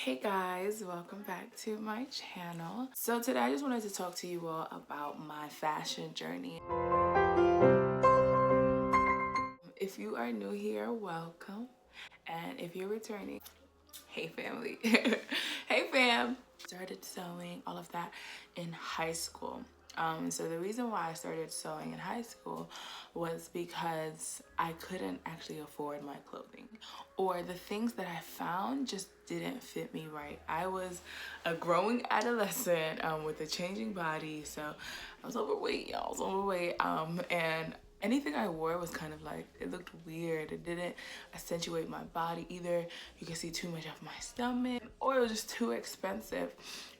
Hey guys, welcome back to my channel. So today I just wanted to talk to you all about my fashion journey. If you are new here, welcome. And if you're returning, hey family. Hey fam. Started sewing, all of that in high school. So the reason why I started sewing in high school was because I couldn't actually afford my clothing, or the things that I found just didn't fit me right. I was a growing adolescent with a changing body, so I was overweight, y'all. I was overweight, and anything I wore was kind of like, it looked weird. It didn't accentuate my body either. You could see too much of my stomach, or it was just too expensive.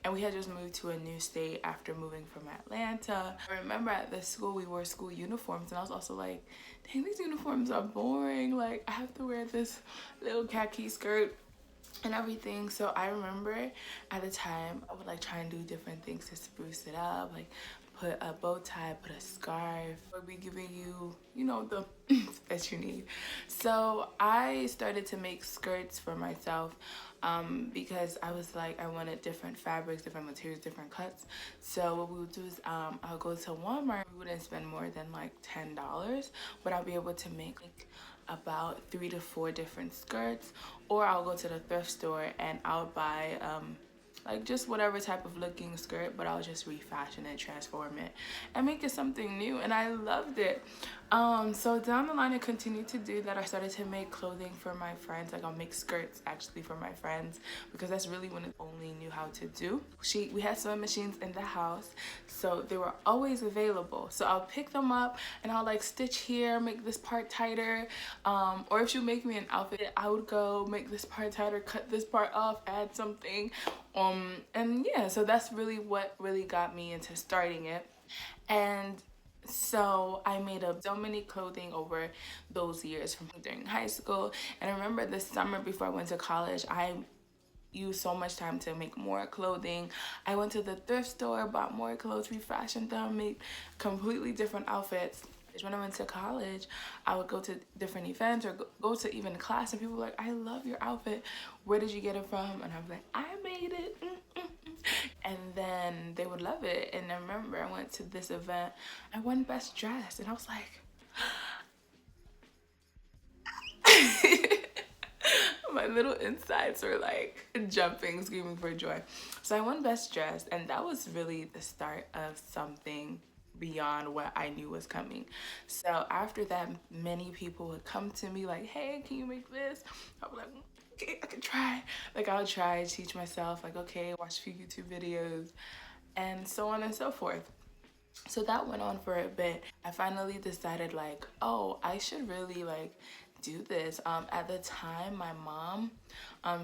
And we had just moved to a new state after moving from Atlanta. I remember at the school we wore school uniforms, and I was also like, dang, these uniforms are boring. Like, I have to wear this little khaki skirt and everything. So I remember at the time I would like try and do different things to spruce it up, like put a bow tie, put a scarf, or be giving you, you know, the that you need. So I started to make skirts for myself because I was like, I wanted different fabrics, different materials, different cuts. So what we would do is I'll go to Walmart. We wouldn't spend more than like $10, but I'll be able to make about 3 to 4 different skirts, or I'll go to the thrift store and I'll buy like just whatever type of looking skirt, but I'll just refashion it, transform it, and make it something new. And I loved it. So down the line I continued to do that. I started to make clothing for my friends. Like, I'll make skirts actually for my friends, because that's really when I only knew how to do. We had sewing machines in the house, so they were always available. So I'll pick them up and I'll like stitch here, make this part tighter, or if she would make me an outfit, I would go make this part tighter, cut this part off, add something, and yeah, so that's really what really got me into starting it. And so I made up so many clothing over those years from during high school. And I remember this summer before I went to college, I used so much time to make more clothing. I went to the thrift store, bought more clothes, refashioned them, made completely different outfits. When I went to college, I would go to different events or go to even class, and people were like, I love your outfit. Where did you get it from? And I was like, I made it. And then they would love it. And I remember I went to this event, I won best dress, and I was like, my little insides were like jumping, screaming for joy. So I won best dress, and that was really the start of something beyond what I knew was coming. So after that, many people would come to me like, hey, can you make this? I was like, okay, I can try. Like, I'll try to teach myself, like, okay, watch a few YouTube videos, and so on and so forth. So that went on for a bit. I finally decided, like, oh, I should really like do this. At the time, my mom,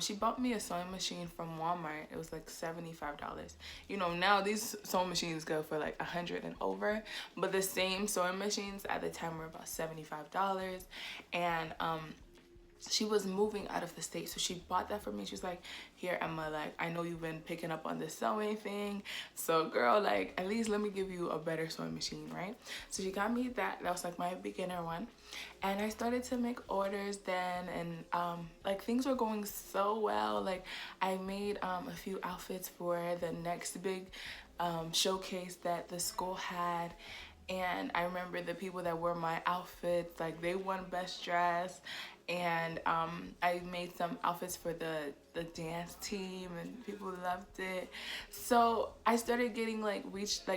she bought me a sewing machine from Walmart. It was like $75. You know, now these sewing machines go for like $100 and over, but the same sewing machines at the time were about $75. And she was moving out of the state, so she bought that for me. She was like, here, Emma, like, I know you've been picking up on this sewing thing, so girl, like, at least let me give you a better sewing machine, right? So she got me that. That was like my beginner one, and I started to make orders then, and like, things were going so well. Like, I made a few outfits for the next big showcase that the school had. And I remember the people that wore my outfits, like, they won best dress. And I made some outfits for the dance team, and people loved it. So I started getting like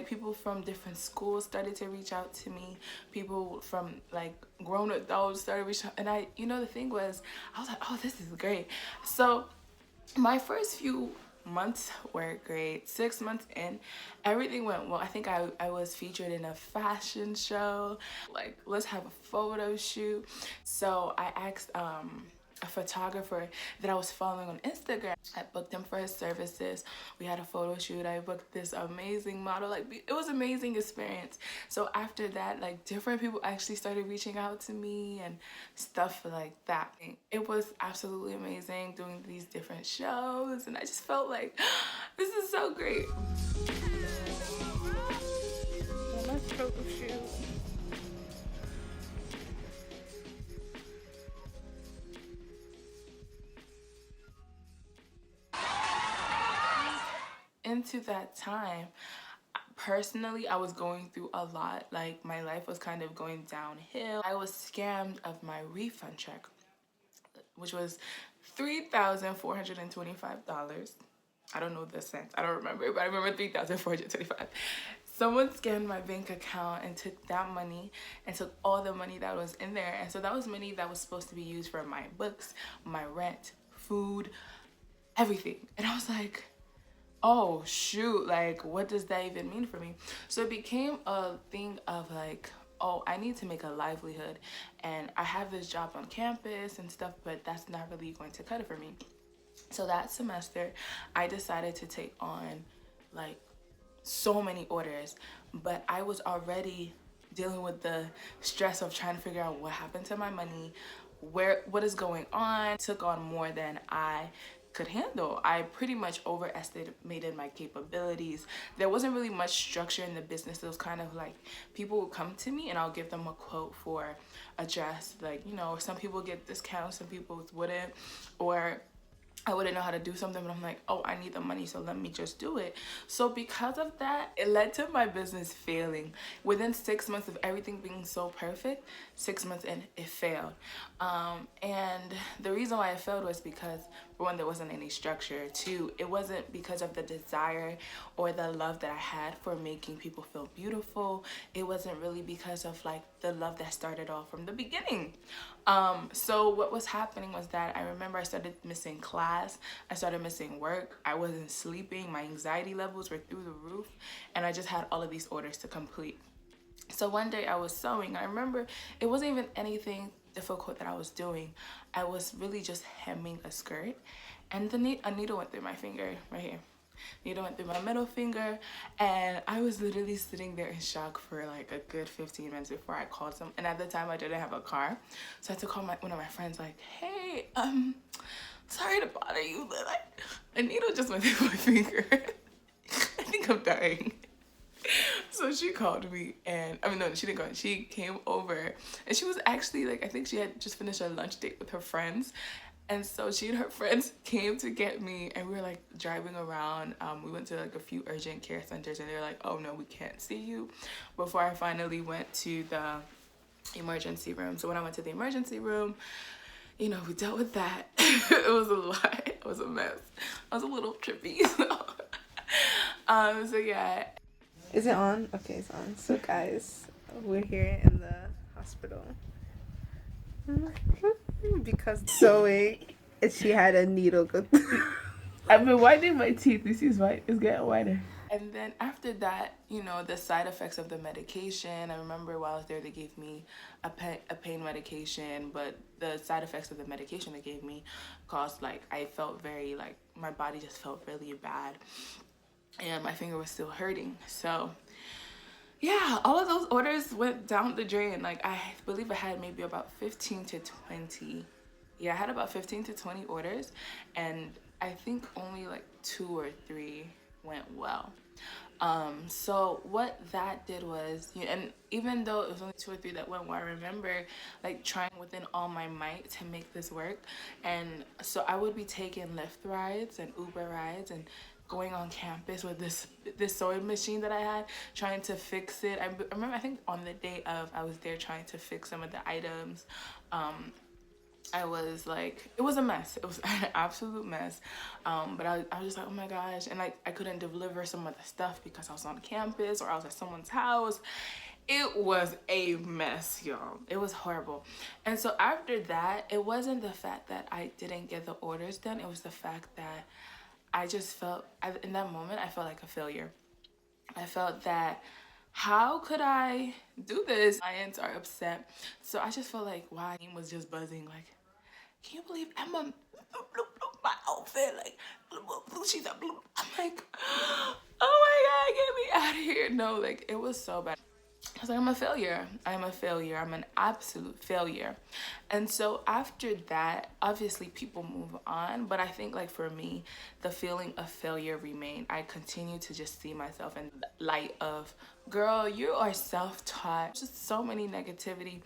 people from different schools started to reach out to me. People from like grown adults started reaching out, and I, you know, the thing was, I was like, oh, this is great. So my first few months were great. 6 months in, everything went well. I think I was featured in a fashion show. Like, let's have a photo shoot. So I asked a photographer that I was following on Instagram. I booked him for his services. We had a photo shoot. I booked this amazing model. Like, it was an amazing experience. So after that, like, different people actually started reaching out to me and stuff like that. It was absolutely amazing doing these different shows, and I just felt like, this is so great. My photo shoot. into that time, personally, I was going through a lot. Like, my life was kind of going downhill. I was scammed of my refund check, which was $3,425. I don't know the cents. I don't remember, but I remember 3,425. Someone scanned my bank account and took that money and took all the money that was in there. And so that was money that was supposed to be used for my books, my rent, food, everything. And I was like, oh shoot, like what does that even mean for me? So it became a thing of like, oh, I need to make a livelihood, and I have this job on campus and stuff, but that's not really going to cut it for me. So that semester I decided to take on like so many orders, but I was already dealing with the stress of trying to figure out what happened to my money, what is going on. Took on more than I could handle. I pretty much overestimated my capabilities. There wasn't really much structure in the business. It was kind of like people would come to me and I'll give them a quote for a dress. Like, you know, some people get discounts, some people wouldn't, or I wouldn't know how to do something, but I'm like, oh, I need the money, so let me just do it. So because of that, it led to my business failing. Within 6 months of everything being so perfect, 6 months in, it failed. And the reason why it failed was because, for one, there wasn't any structure. Two, it wasn't because of the desire or the love that I had for making people feel beautiful. It wasn't really because of like the love that started off from the beginning. So what was happening was that I remember I started missing class, I started missing work, I wasn't sleeping, my anxiety levels were through the roof, and I just had all of these orders to complete. So one day I was sewing. I remember it wasn't even anything difficult that I was doing. I was really just hemming a skirt, and a needle went through my finger right here. Needle went through my middle finger, and I was literally sitting there in shock for like a good 15 minutes before I called them. And at the time I didn't have a car, so I had to call one of my friends like, hey, sorry to bother you, but like a needle just went through my finger. I think I'm dying. So she called me, and I mean, no, she didn't call. She came over, and she was actually like, I think she had just finished a lunch date with her friends. And so she and her friends came to get me, and we were like driving around. We went to like a few urgent care centers, and they were like, oh no, we can't see you, before I finally went to the emergency room. So when I went to the emergency room, you know, we dealt with that. It was a lot. It was a mess. I was a little trippy. So yeah. Is it on? Okay, it's on. So guys, we're here in the hospital because sewing, and she had a needle go through. I've been whitening my teeth. This is white. It's getting whiter. And then after that, you know, the side effects of the medication. I remember while I was there, they gave me a pain medication, but the side effects of the medication they gave me caused, like, I felt very, like, my body just felt really bad, and my finger was still hurting. So yeah, all of those orders went down the drain. Like, I believe I had maybe about 15 to 20. Yeah, I had about 15 to 20 orders, and I think only like 2 or 3 went well. So what that did was, and even though it was only 2 or 3 that went well, I remember like trying within all my might to make this work. And so I would be taking Lyft rides and Uber rides and going on campus with this sewing machine that I had, trying to fix it. I remember, I think on the day of, I was there trying to fix some of the items. I was like, it was a mess. It was an absolute mess. But I was just like, oh my gosh. And like, I couldn't deliver some of the stuff because I was on campus or I was at someone's house. It was a mess, y'all. It was horrible. And so after that, it wasn't the fact that I didn't get the orders done. It was the fact that I just felt, in that moment, I felt like a failure. I felt that, how could I do this? Clients are upset. So I just felt like, wow, my team was just buzzing. Like, can you believe Emma, my outfit, like, blue, she's a blue. I'm like, oh my God, get me out of here. No, like, it was so bad. I was like, I'm a failure. I'm a failure. I'm an absolute failure. And so after that, obviously people move on. But I think, like, for me, the feeling of failure remained. I continue to just see myself in the light of, girl, you are self-taught. Just so many negativity.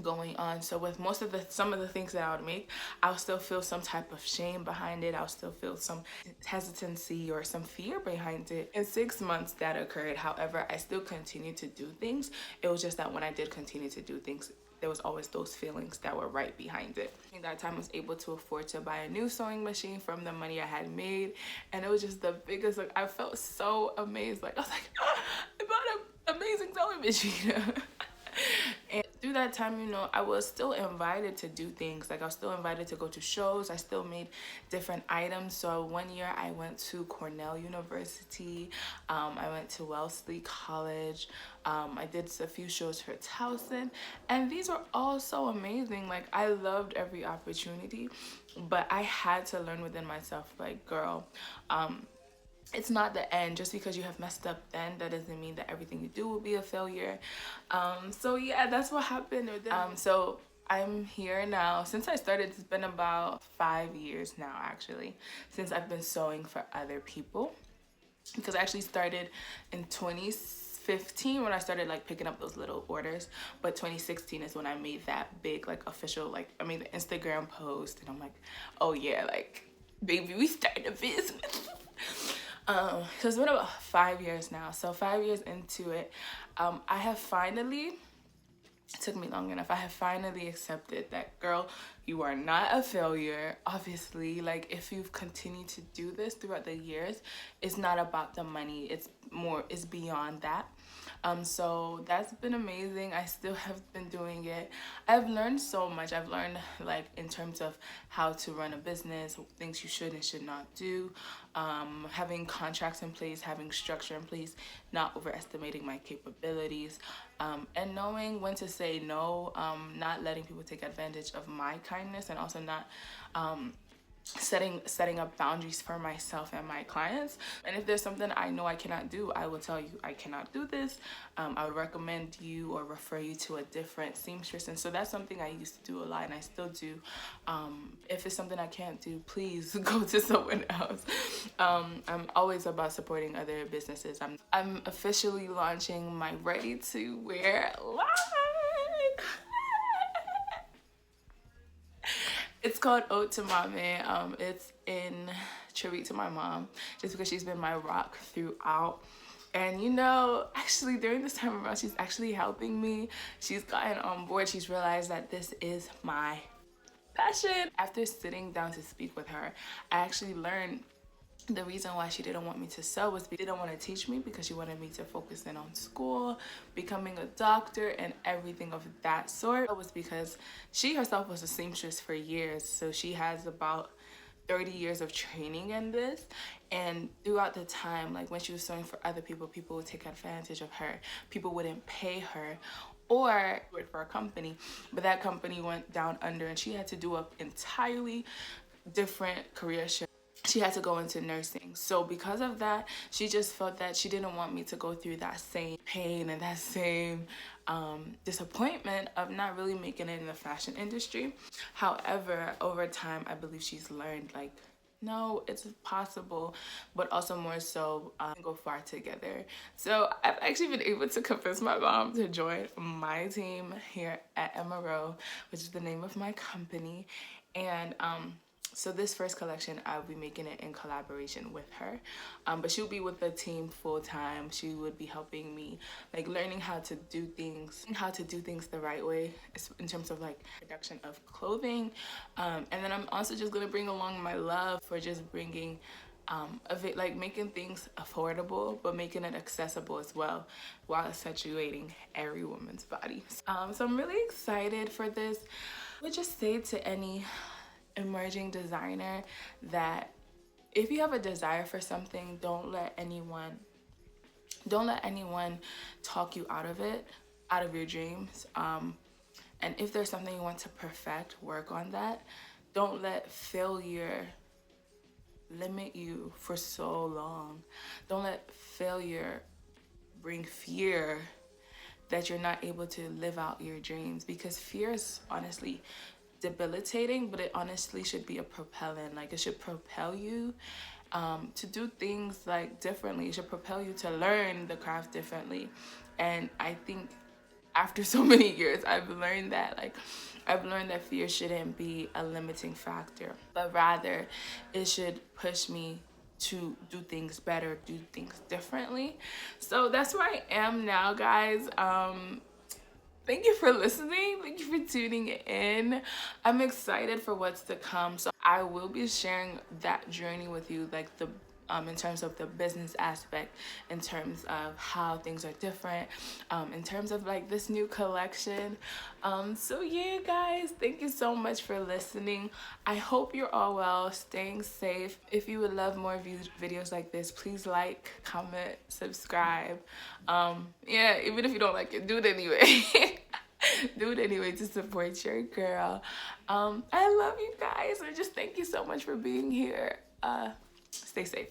going on. So with most of the some of the things that I would make, I'll still feel some type of shame behind it. I'll still feel some hesitancy or some fear behind it. In 6 months that occurred, however, I still continued to do things. It was just that when I did continue to do things, there was always those feelings that were right behind it. In that time, I was able to afford to buy a new sewing machine from the money I had made, and it was just the biggest, like, I felt so amazed. Like, I was like, I bought an amazing sewing machine. And through that time, you know, I was still invited to do things. Like, I was still invited to go to shows. I still made different items. So one year I went to Cornell University. I went to Wellesley College. I did a few shows for Towson. And these were all so amazing. Like, I loved every opportunity. But I had to learn within myself, like, girl, it's not the end. Just because you have messed up then, that doesn't mean that everything you do will be a failure. So yeah, that's what happened. So I'm here now. Since I started, it's been about 5 years now, actually, since I've been sewing for other people. Because I actually started in 2015 when I started like picking up those little orders, but 2016 is when I made that big like official, like, I made the Instagram post, and I'm like, oh yeah, like, baby, we started a business. So it's been about 5 years now. So 5 years into it, I have finally, it took me long enough, I have finally accepted that, girl, you are not a failure. Obviously, like, if you've continued to do this throughout the years, it's not about the money, it's beyond that. So that's been amazing. I still have been doing it. I've learned so much. I've learned, like, in terms of how to run a business, things you should and should not do, having contracts in place, having structure in place, not overestimating my capabilities, and knowing when to say no, not letting people take advantage of my kindness, and also not setting up boundaries for myself and my clients. And if there's something I know I cannot do, I will tell you I cannot do this. I would recommend you or refer you to a different seamstress. And so that's something I used to do a lot, and I still do. If it's something I can't do, please go to someone else. I'm always about supporting other businesses. I'm officially launching my ready to wear line. It's called Ode to Mommy. It's in tribute to my mom, just because she's been my rock throughout. And, you know, actually during this time around, she's actually helping me. She's gotten on board. She's realized that this is my passion. After sitting down to speak with her, I actually learned the reason why she didn't want me to sew was because she didn't want to teach me, because she wanted me to focus in on school, becoming a doctor, and everything of that sort. It was because she herself was a seamstress for years, so she has about 30 years of training in this. And throughout the time, like, when she was sewing for other people, people would take advantage of her. People wouldn't pay her, or work for a company, but that company went down under, and she had to do an entirely different career shift. She had to go into nursing. So because of that, she just felt that she didn't want me to go through that same pain and that same disappointment of not really making it in the fashion industry. However, over time, I believe she's learned, like, no, it's possible, but also more so, go far together. So I've actually been able to convince my mom to join my team here at MRO, which is the name of my company. And so this first collection, I'll be making it in collaboration with her, but she'll be with the team full time. She would be helping me, like, learning how to do things the right way in terms of, like, production of clothing. And then I'm also just gonna bring along my love for just bringing like, making things affordable, but making it accessible as well, while accentuating every woman's body. So I'm really excited for this. I would just say to any emerging designer that if you have a desire for something, don't let anyone talk you out of it, out of your dreams. And if there's something you want to perfect, work on that. Don't let failure limit you for so long. Don't let failure bring fear that you're not able to live out your dreams, because fear is honestly debilitating, but it honestly should be a propellant. Like, it should propel you to do things, like, differently. It should propel you to learn the craft differently. And I think after so many years, I've learned that fear shouldn't be a limiting factor, but rather it should push me to do things better, do things differently. So that's where I am now, guys. Thank you for listening. Thank you for tuning in. I'm excited for what's to come. So I will be sharing that journey with you, like the in terms of the business aspect, in terms of how things are different, in terms of like this new collection. So yeah, guys, thank you so much for listening. I hope you're all well, staying safe. If you would love more videos like this, please like, comment, subscribe. Yeah, even if you don't like it, do it anyway. Do it anyway to support your girl. I love you guys, and just thank you so much for being here. Stay safe.